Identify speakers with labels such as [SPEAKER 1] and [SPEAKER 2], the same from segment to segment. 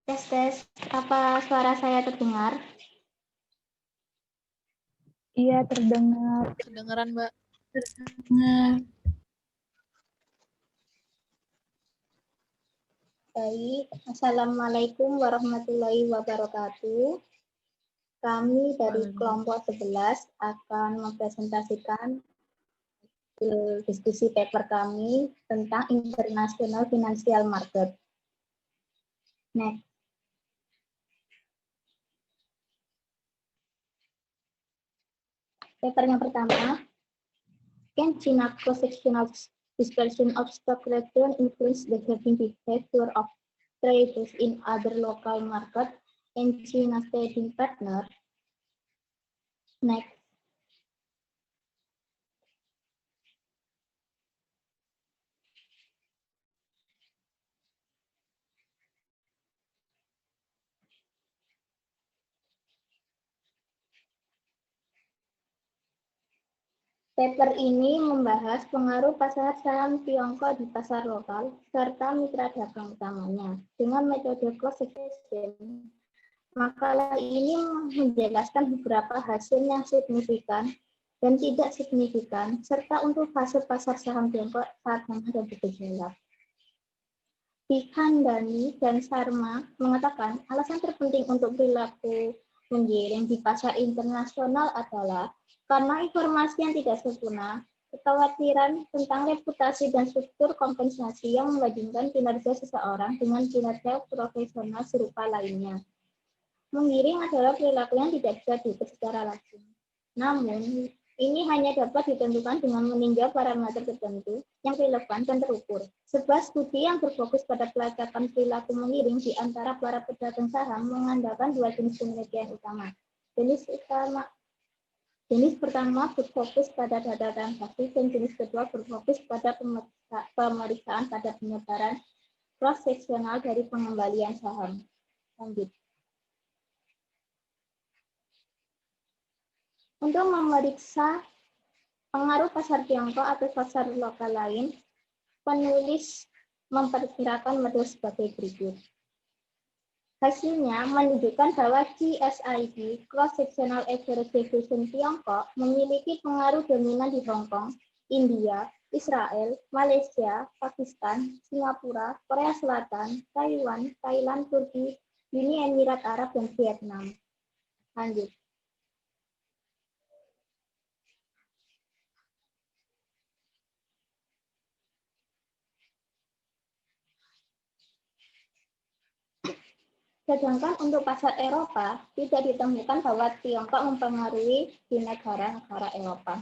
[SPEAKER 1] Tes, tes. Apa suara saya terdengar?
[SPEAKER 2] Iya, terdengar.
[SPEAKER 3] Kedengeran, Mbak.
[SPEAKER 1] Baik. Assalamualaikum warahmatullahi wabarakatuh. Kami dari kelompok 11 akan mempresentasikan diskusi paper kami tentang International Financial Market. Next. Paper yang pertama, can China cross-sectional dispersion of stock return influence the trading behavior of traders in other local market and China's trading partner? Next. Paper ini membahas pengaruh pasar saham Tiongkok di pasar lokal serta mitra dagang utamanya dengan metode cross-section. Makalah ini menjelaskan beberapa hasil yang signifikan dan tidak signifikan serta untuk fase pasar saham Tiongkok saat menghadapi bergejolak. Pikhandani dan Sharma mengatakan alasan terpenting untuk perilaku menggiring di pasar internasional adalah karena informasi yang tidak sempurna, kekhawatiran tentang reputasi dan struktur kompensasi yang membandingkan kinerja seseorang dengan kinerja profesional serupa lainnya. Menggiring adalah perilaku yang tidak bisa diukur secara langsung. Namun, ini hanya dapat ditentukan dengan meninjau parameter tertentu yang relevan dan terukur. Sebuah studi yang berfokus pada pelacakan perilaku mengiring di antara para pedagang saham mengandalkan dua jenis penelitian utama. Jenis pertama berfokus pada data transaksi dan jenis kedua berfokus pada pemeriksaan pada penyebaran cross-seksional dari pengembalian saham. Lanjut. Untuk memeriksa pengaruh pasar Tiongkok atau pasar lokal lain, penulis memperkirakan model sebagai berikut. Hasilnya menunjukkan bahwa CSID, Cross-Sectional Average Deviation Tiongkok, memiliki pengaruh dominan di Hong Kong, India, Israel, Malaysia, Pakistan, Singapura, Korea Selatan, Taiwan, Thailand, Turki, Uni Emirat Arab, dan Vietnam. Lanjut. Sedangkan untuk pasar Eropa, tidak ditemukan bahwa Tiongkok mempengaruhi di negara-negara Eropa.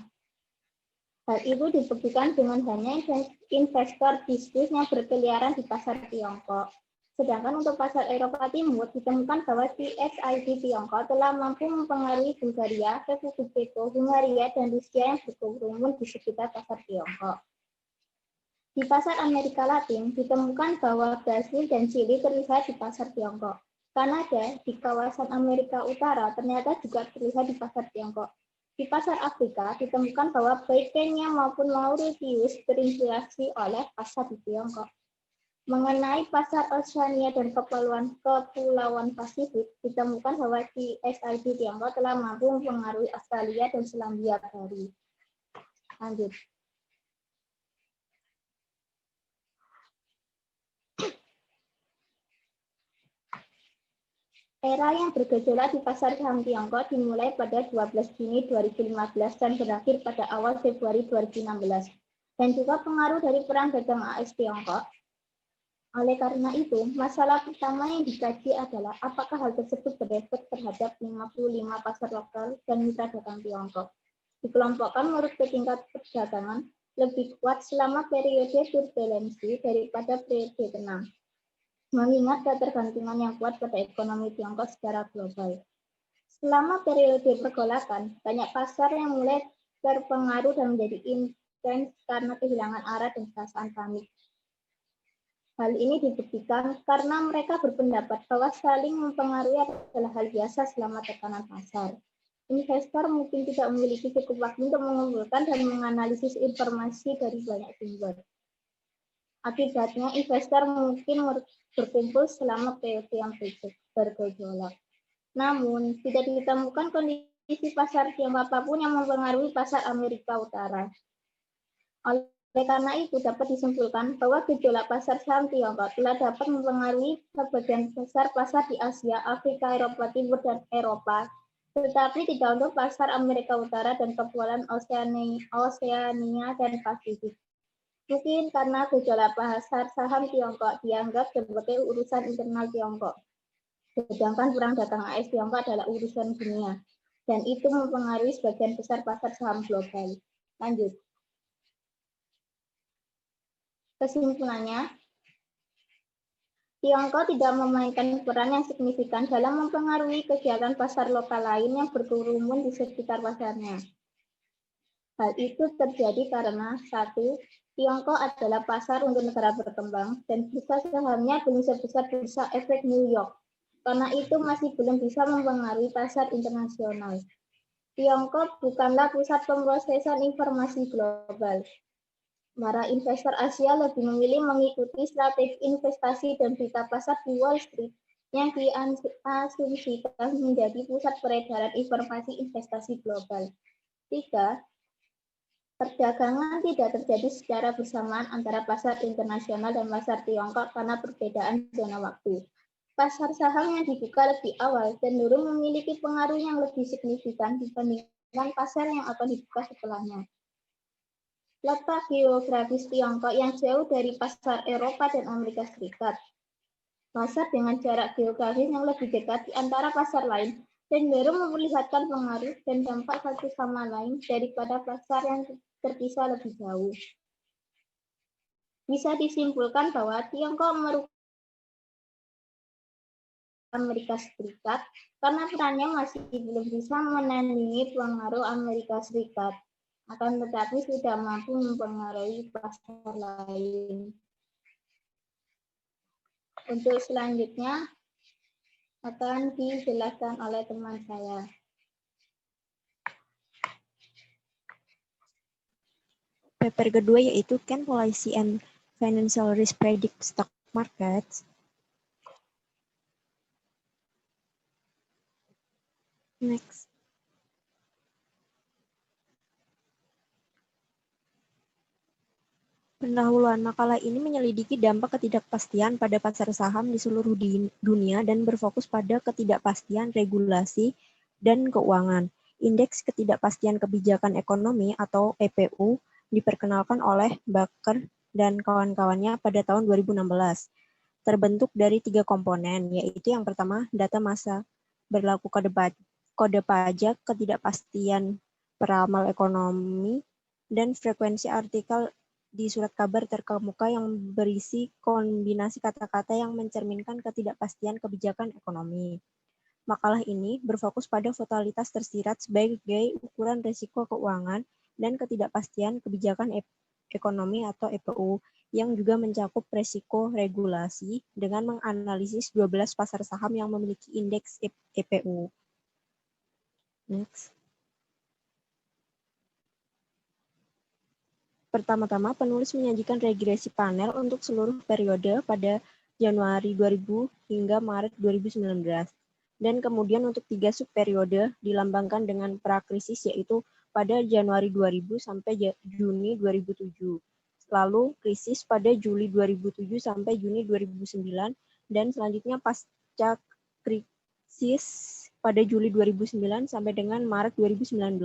[SPEAKER 1] Hal itu dibuktikan dengan hanya investor bisnis yang berkeliaran di pasar Tiongkok. Sedangkan untuk pasar Eropa Timur, ditemukan bahwa CSID Tiongkok telah mampu mempengaruhi Bulgaria, Republik Ceko, Hungaria, dan Rusia yang berkerumun di sekitar pasar Tiongkok. Di pasar Amerika Latin, ditemukan bahwa Brasil dan Chili terlihat di pasar Tiongkok. Kanada di kawasan Amerika Utara ternyata juga terlihat di pasar Tiongkok. Di pasar Afrika ditemukan bahwa baik Kenya maupun Mauritius terinspirasi oleh pasar di Tiongkok. Mengenai pasar Oceania dan Kepulauan Pasifik, ditemukan bahwa CSID Tiongkok telah mampu mempengaruhi Australia dan Selandia Baru. Lanjut. Era yang bergejolak di pasar saham Tiongkok dimulai pada 12 Juni 2015 dan berakhir pada awal Februari 2016, dan juga pengaruh dari perang dagang AS Tiongkok. Oleh karena itu, masalah pertama yang dikaji adalah apakah hal tersebut berefek terhadap 55 pasar lokal dan mitra dagang Tiongkok. Dikelompokkan menurut tingkat perdagangan lebih kuat selama periode turbulensi daripada periode tenang, mengingat ketergantungan yang kuat pada ekonomi Tiongkok secara global. Selama periode pergolakan, banyak pasar yang mulai terpengaruh dan menjadi intens karena kehilangan arah dan perasaan panik. Hal ini dibuktikan karena mereka berpendapat bahwa saling mempengaruhi adalah hal biasa selama tekanan pasar. Investor mungkin tidak memiliki cukup waktu untuk mengumpulkan dan menganalisis informasi dari banyak sumber. Akibatnya, investor mungkin berkumpul selama periode yang bergejolak. Namun, tidak ditemukan kondisi pasar Tiongkok apapun yang mempengaruhi pasar Amerika Utara. Oleh karena itu, dapat disimpulkan bahwa gejolak pasar saham Tiongkok telah dapat mempengaruhi sebagian besar pasar di Asia, Afrika, Eropa Timur, dan Eropa, tetapi tidak untuk pasar Amerika Utara dan kepulauan Oseania dan Pasifik. Mungkin karena gejolak pasar saham Tiongkok dianggap sebagai urusan internal Tiongkok, sedangkan perang dagang AS Tiongkok adalah urusan dunia, dan itu mempengaruhi sebagian besar pasar saham global. Lanjut. Kesimpulannya, Tiongkok tidak memainkan peran yang signifikan dalam mempengaruhi kegiatan pasar lokal lain yang berkerumun di sekitar pasarnya. Hal itu terjadi karena, satu, Tiongkok adalah pasar untuk negara berkembang dan bursa sahamnya belum sebesar bursa efek New York. Karena itu masih belum bisa mempengaruhi pasar internasional. Tiongkok bukanlah pusat pemrosesan informasi global. Para investor Asia lebih memilih mengikuti strategi investasi dan berita pasar di Wall Street yang diasumsikan menjadi pusat peredaran informasi investasi global. 3. Perdagangan tidak terjadi secara bersamaan antara pasar internasional dan pasar Tiongkok karena perbedaan zona waktu. Pasar saham yang dibuka lebih awal cenderung memiliki pengaruh yang lebih signifikan dibandingkan pasar yang akan dibuka setelahnya. Letak geografis Tiongkok yang jauh dari pasar Eropa dan Amerika Serikat. Pasar dengan jarak geografis yang lebih dekat di antara pasar lain cenderung memperlihatkan pengaruh dan dampak satu sama lain daripada pasar yang terpisah lebih jauh. Bisa disimpulkan bahwa Tiongkok merupakan Amerika Serikat karena perannya masih belum bisa menandingi pengaruh Amerika Serikat, akan tetapi sudah mampu mempengaruhi pasar lain. Untuk selanjutnya akan dijelaskan oleh teman saya.
[SPEAKER 3] Paper kedua yaitu Can Policy and Financial Risk Predict Stock Markets? Next. Pendahuluan makalah ini menyelidiki dampak ketidakpastian pada pasar saham di seluruh dunia dan berfokus pada ketidakpastian regulasi dan keuangan. Indeks ketidakpastian kebijakan ekonomi atau EPU diperkenalkan oleh Baker dan kawan-kawannya pada tahun 2016. Terbentuk dari 3 komponen, yaitu yang pertama data masa berlaku kode pajak, ketidakpastian peramal ekonomi, dan frekuensi artikel di surat kabar terkemuka yang berisi kombinasi kata-kata yang mencerminkan ketidakpastian kebijakan ekonomi. Makalah ini berfokus pada volatilitas tersirat sebagai ukuran risiko keuangan dan ketidakpastian kebijakan ekonomi atau EPU yang juga mencakup risiko regulasi dengan menganalisis 12 pasar saham yang memiliki indeks EPU. Next. Pertama-tama, penulis menyajikan regresi panel untuk seluruh periode pada Januari 2000 hingga Maret 2019. Dan kemudian untuk 3 subperiode dilambangkan dengan prakrisis yaitu pada Januari 2000 sampai Juni 2007. Lalu krisis pada Juli 2007 sampai Juni 2009 dan selanjutnya pasca krisis pada Juli 2009 sampai dengan Maret 2019.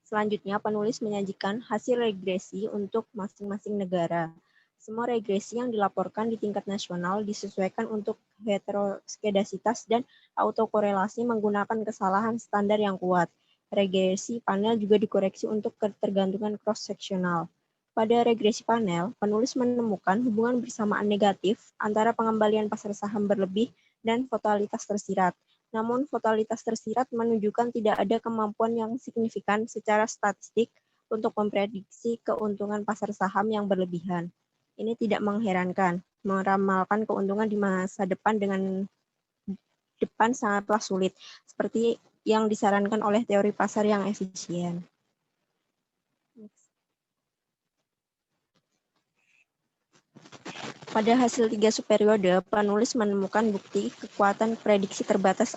[SPEAKER 3] Selanjutnya, penulis menyajikan hasil regresi untuk masing-masing negara. Semua regresi yang dilaporkan di tingkat nasional disesuaikan untuk heteroskedasitas dan autokorelasi menggunakan kesalahan standar yang kuat. Regresi panel juga dikoreksi untuk ketergantungan cross-seksional. Pada regresi panel, penulis menemukan hubungan bersamaan negatif antara pengembalian pasar saham berlebih dan volatilitas tersirat. Namun, volatilitas tersirat menunjukkan tidak ada kemampuan yang signifikan secara statistik untuk memprediksi keuntungan pasar saham yang berlebihan. Ini tidak mengherankan, meramalkan keuntungan di masa depan sangatlah sulit, seperti yang disarankan oleh teori pasar yang efisien. Pada hasil 3 subperiode, penulis menemukan bukti kekuatan prediksi terbatas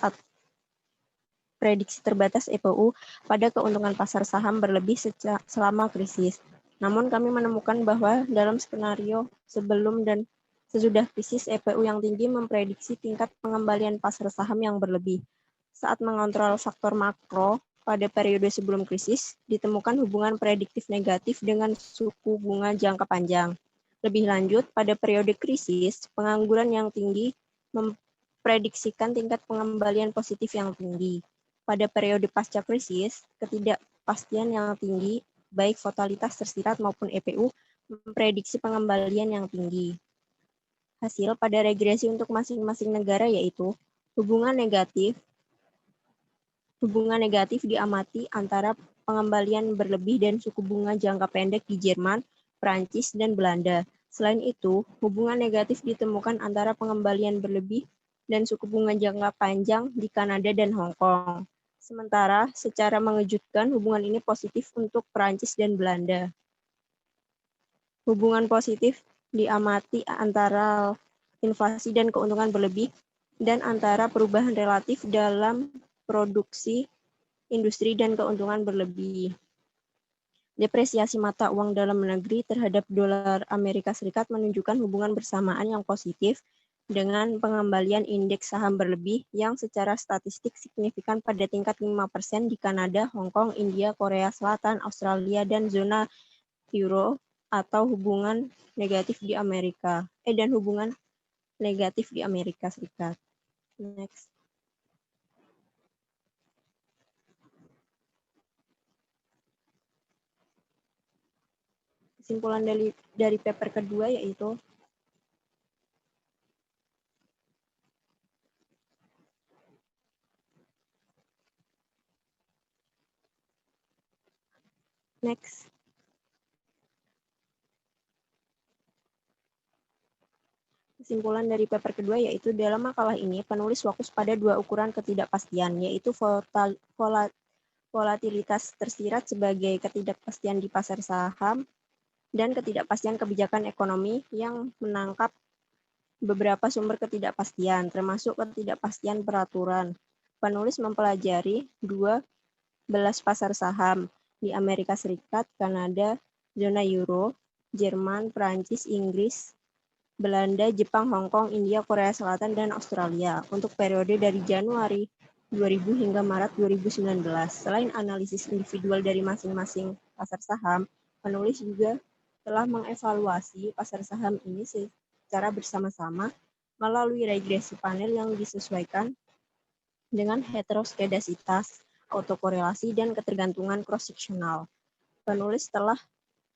[SPEAKER 3] EPU pada keuntungan pasar saham berlebih selama krisis. Namun kami menemukan bahwa dalam skenario sebelum dan sesudah krisis, EPU yang tinggi memprediksi tingkat pengembalian pasar saham yang berlebih. Saat mengontrol faktor makro pada periode sebelum krisis, ditemukan hubungan prediktif negatif dengan suku bunga jangka panjang. Lebih lanjut, pada periode krisis, pengangguran yang tinggi memprediksikan tingkat pengembalian positif yang tinggi. Pada periode pasca krisis, ketidakpastian yang tinggi, baik volatilitas tersirat maupun EPU, memprediksi pengembalian yang tinggi. Hasil pada regresi untuk masing-masing negara yaitu hubungan negatif diamati antara pengembalian berlebih dan suku bunga jangka pendek di Jerman, Prancis, dan Belanda. Selain itu, hubungan negatif ditemukan antara pengembalian berlebih dan suku bunga jangka panjang di Kanada dan Hong Kong. Sementara, secara mengejutkan, hubungan ini positif untuk Prancis dan Belanda. Hubungan positif diamati antara inflasi dan keuntungan berlebih dan antara perubahan relatif dalam produksi industri dan keuntungan berlebih. Depresiasi mata uang dalam negeri terhadap dolar Amerika Serikat menunjukkan hubungan bersamaan yang positif dengan pengembalian indeks saham berlebih yang secara statistik signifikan pada tingkat 5% di Kanada, Hong Kong, India, Korea Selatan, Australia, dan zona euro atau hubungan negatif di Amerika Serikat. Next. Kesimpulan dari paper kedua yaitu next. Kesimpulan dari paper kedua yaitu dalam makalah ini penulis fokus pada dua ukuran ketidakpastian, yaitu volatilitas tersirat sebagai ketidakpastian di pasar saham dan ketidakpastian kebijakan ekonomi yang menangkap beberapa sumber ketidakpastian, termasuk ketidakpastian peraturan. Penulis mempelajari 12 pasar saham di Amerika Serikat, Kanada, zona euro, Jerman, Prancis, Inggris, Belanda, Jepang, Hong Kong, India, Korea Selatan, dan Australia untuk periode dari Januari 2000 hingga Maret 2019. Selain analisis individual dari masing-masing pasar saham, penulis juga telah mengevaluasi pasar saham ini secara bersama-sama melalui regresi panel yang disesuaikan dengan heteroskedasitas, autokorelasi, dan ketergantungan cross-seksional. Penulis telah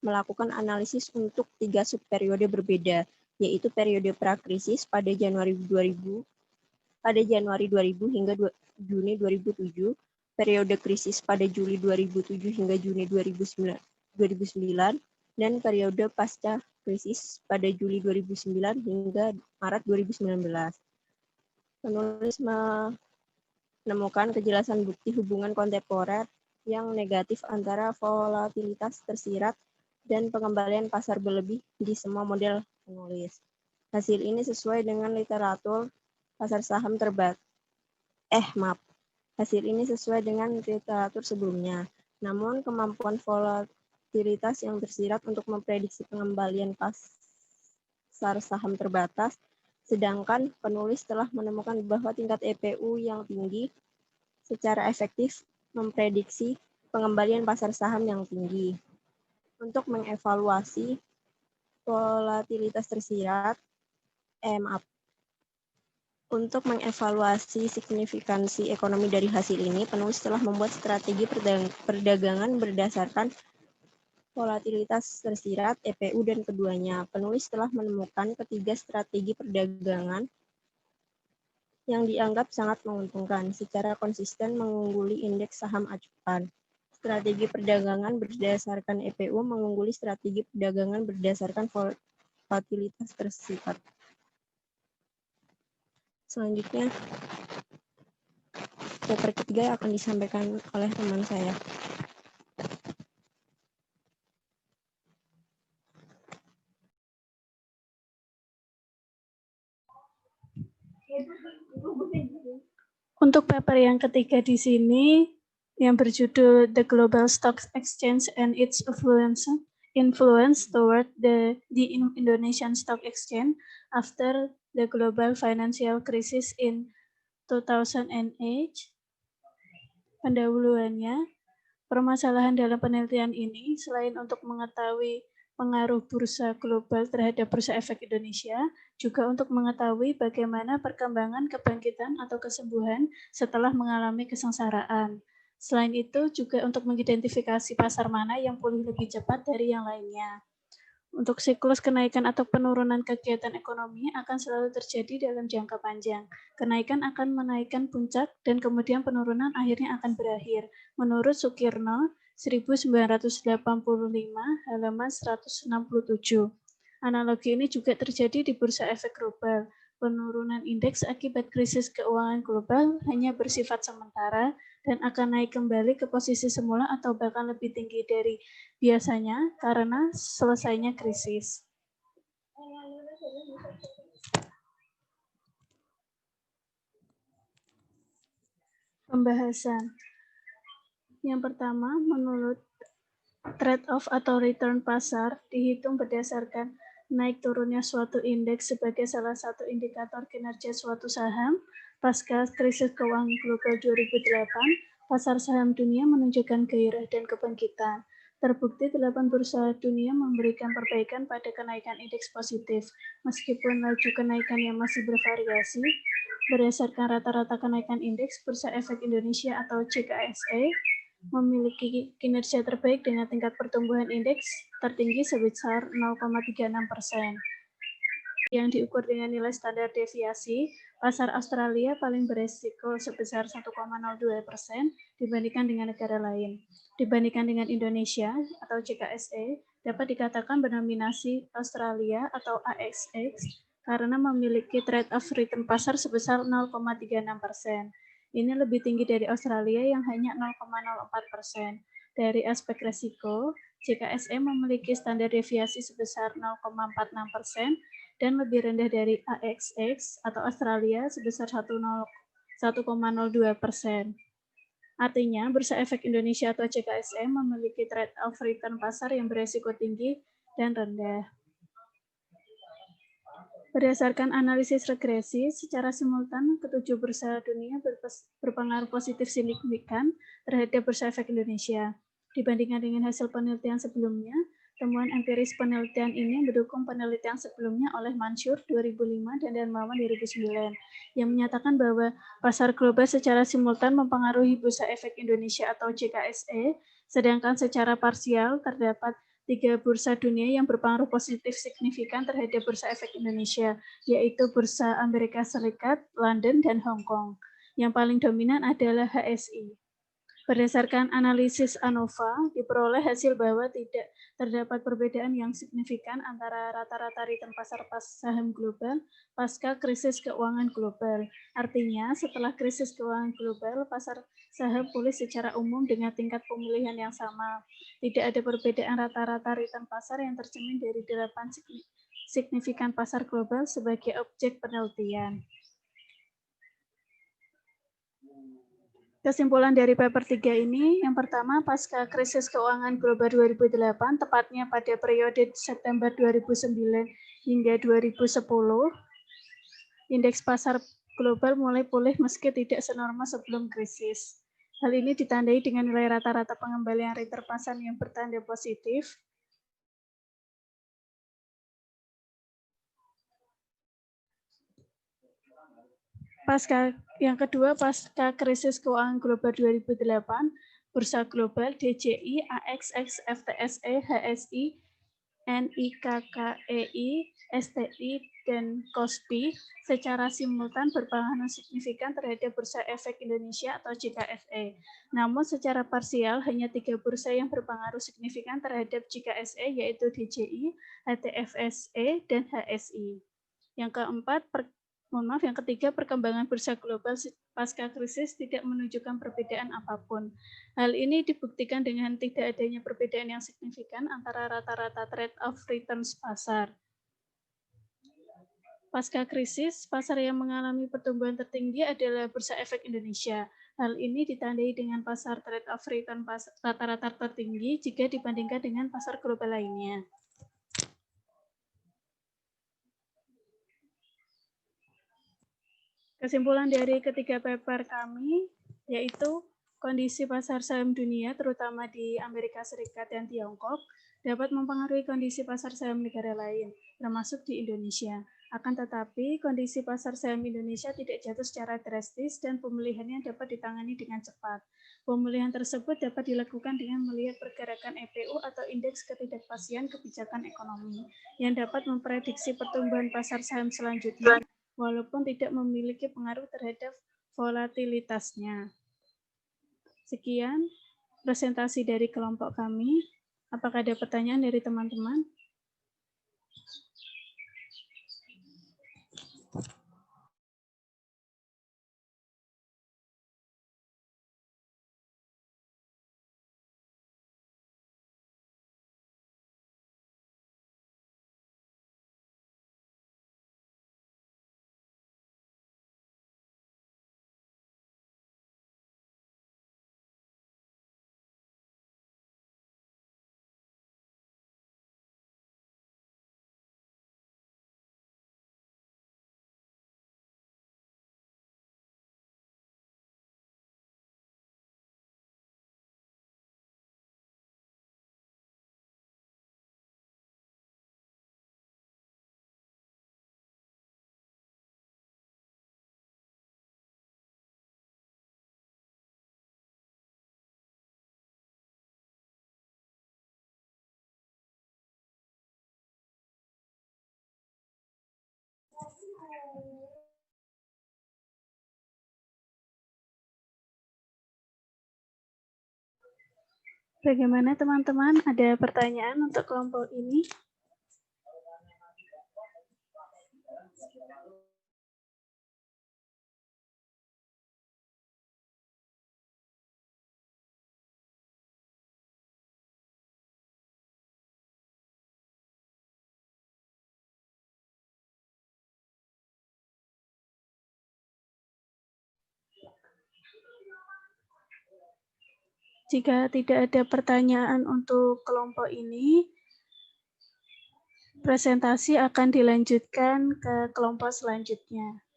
[SPEAKER 3] melakukan analisis untuk 3 subperiode berbeda, yaitu periode pra-krisis pada Januari 2000 hingga Juni 2007, periode krisis pada Juli 2007 hingga Juni 2009, dan periode pasca krisis pada Juli 2009 hingga Maret 2019. Penulis menemukan kejelasan bukti hubungan kontemporer yang negatif antara volatilitas tersirat dan pengembalian pasar berlebih di semua model penulis. Hasil ini sesuai dengan literatur pasar saham Hasil ini sesuai dengan literatur sebelumnya. Namun kemampuan volatilitas yang tersirat untuk memprediksi pengembalian pasar saham terbatas, sedangkan penulis telah menemukan bahwa tingkat EPU yang tinggi secara efektif memprediksi pengembalian pasar saham yang tinggi. Untuk mengevaluasi volatilitas tersirat, Untuk mengevaluasi signifikansi ekonomi dari hasil ini, penulis telah membuat strategi perdagangan berdasarkan volatilitas tersirat, EPU, dan keduanya. Penulis telah menemukan ketiga strategi perdagangan yang dianggap sangat menguntungkan, secara konsisten mengungguli indeks saham acuan. Strategi perdagangan berdasarkan EPU mengungguli strategi perdagangan berdasarkan volatilitas tersirat. Selanjutnya, paper ketiga akan disampaikan oleh teman saya.
[SPEAKER 4] Untuk paper yang ketiga di sini yang berjudul The Global Stock Exchange and its Influence toward the Indonesian Stock Exchange after the global financial crisis in 2008. Pendahuluannya, permasalahan dalam penelitian ini selain untuk mengetahui pengaruh bursa global terhadap bursa efek Indonesia, juga untuk mengetahui bagaimana perkembangan kebangkitan atau kesembuhan setelah mengalami kesengsaraan. Selain itu, juga untuk mengidentifikasi pasar mana yang pulih lebih cepat dari yang lainnya. Untuk siklus kenaikan atau penurunan kegiatan ekonomi akan selalu terjadi dalam jangka panjang. Kenaikan akan menaikkan puncak dan kemudian penurunan akhirnya akan berakhir. Menurut Sukirno, 1985, halaman 167. Analogi ini juga terjadi di bursa efek global. Penurunan indeks akibat krisis keuangan global hanya bersifat sementara dan akan naik kembali ke posisi semula atau bahkan lebih tinggi dari biasanya karena selesainya krisis. Pembahasan. Yang pertama, menurut trade-off atau return pasar dihitung berdasarkan naik turunnya suatu indeks sebagai salah satu indikator kinerja suatu saham. Pasca krisis keuangan global 2008, pasar saham dunia menunjukkan gairah dan kebangkitan. Terbukti 8 bursa dunia memberikan perbaikan pada kenaikan indeks positif. Meskipun laju kenaikannya masih bervariasi, berdasarkan rata-rata kenaikan indeks, Bursa Efek Indonesia atau JKSE memiliki kinerja terbaik dengan tingkat pertumbuhan indeks tertinggi sebesar 0,36%. Yang diukur dengan nilai standar deviasi, pasar Australia paling beresiko sebesar 1,02% dibandingkan dengan negara lain. Dibandingkan dengan Indonesia atau JKSE, dapat dikatakan bernominasi Australia atau ASX karena memiliki trade-off return pasar sebesar 0,36%. Ini lebih tinggi dari Australia yang hanya 0,04%. Dari aspek resiko, JKSE memiliki standar deviasi sebesar 0,46% dan lebih rendah dari ASX atau Australia sebesar 1,02%. Artinya, Bursa Efek Indonesia atau JKSE memiliki trade-off return pasar yang beresiko tinggi dan rendah. Berdasarkan analisis regresi, secara simultan ketujuh bursa dunia berpengaruh positif signifikan terhadap Bursa Efek Indonesia. Dibandingkan dengan hasil penelitian sebelumnya, temuan empiris penelitian ini mendukung penelitian sebelumnya oleh Mansur 2005 dan Darmawan 2009, yang menyatakan bahwa pasar global secara simultan mempengaruhi Bursa Efek Indonesia atau JKSE, sedangkan secara parsial terdapat 3 bursa dunia yang berpengaruh positif signifikan terhadap Bursa Efek Indonesia, yaitu Bursa Amerika Serikat, London, dan Hong Kong. Yang paling dominan adalah HSI. Berdasarkan analisis ANOVA, diperoleh hasil bahwa tidak terdapat perbedaan yang signifikan antara rata-rata return pasar saham global pasca krisis keuangan global. Artinya, setelah krisis keuangan global, pasar saham pulih secara umum dengan tingkat pemulihan yang sama. Tidak ada perbedaan rata-rata return pasar yang tercermin dari 8 signifikan pasar global sebagai objek penelitian. Kesimpulan dari paper 3 ini, yang pertama, pasca krisis keuangan global 2008, tepatnya pada periode September 2009 hingga 2010, indeks pasar global mulai pulih meski tidak senormal sebelum krisis. Hal ini ditandai dengan nilai rata-rata pengembalian return pasar yang bertanda positif. Yang kedua, pasca krisis keuangan global 2008, bursa global DJI, AXX, FTSE, HSI, NIKKEI, STI, dan KOSPI secara simultan berpengaruh signifikan terhadap Bursa Efek Indonesia atau JKSE. Namun secara parsial hanya 3 bursa yang berpengaruh signifikan terhadap JKSE, yaitu DJI, HTFSE, dan HSI. Yang ketiga, perkembangan bursa global pasca krisis tidak menunjukkan perbedaan apapun. Hal ini dibuktikan dengan tidak adanya perbedaan yang signifikan antara rata-rata trade-off returns pasar. Pasca krisis, pasar yang mengalami pertumbuhan tertinggi adalah Bursa Efek Indonesia. Hal ini ditandai dengan pasar trade of return rata-rata tertinggi jika dibandingkan dengan pasar global lainnya. Kesimpulan dari ketiga paper kami yaitu kondisi pasar saham dunia, terutama di Amerika Serikat dan Tiongkok, dapat mempengaruhi kondisi pasar saham negara lain, termasuk di Indonesia. Akan tetapi, kondisi pasar saham Indonesia tidak jatuh secara drastis dan pemulihannya dapat ditangani dengan cepat. Pemulihan tersebut dapat dilakukan dengan melihat pergerakan EPU atau Indeks Ketidakpastian Kebijakan Ekonomi, yang dapat memprediksi pertumbuhan pasar saham selanjutnya, walaupun tidak memiliki pengaruh terhadap volatilitasnya. Sekian presentasi dari kelompok kami. Apakah ada pertanyaan dari teman-teman? Bagaimana teman-teman? Ada pertanyaan untuk kelompok ini? Jika tidak ada pertanyaan untuk kelompok ini, presentasi akan dilanjutkan ke kelompok selanjutnya.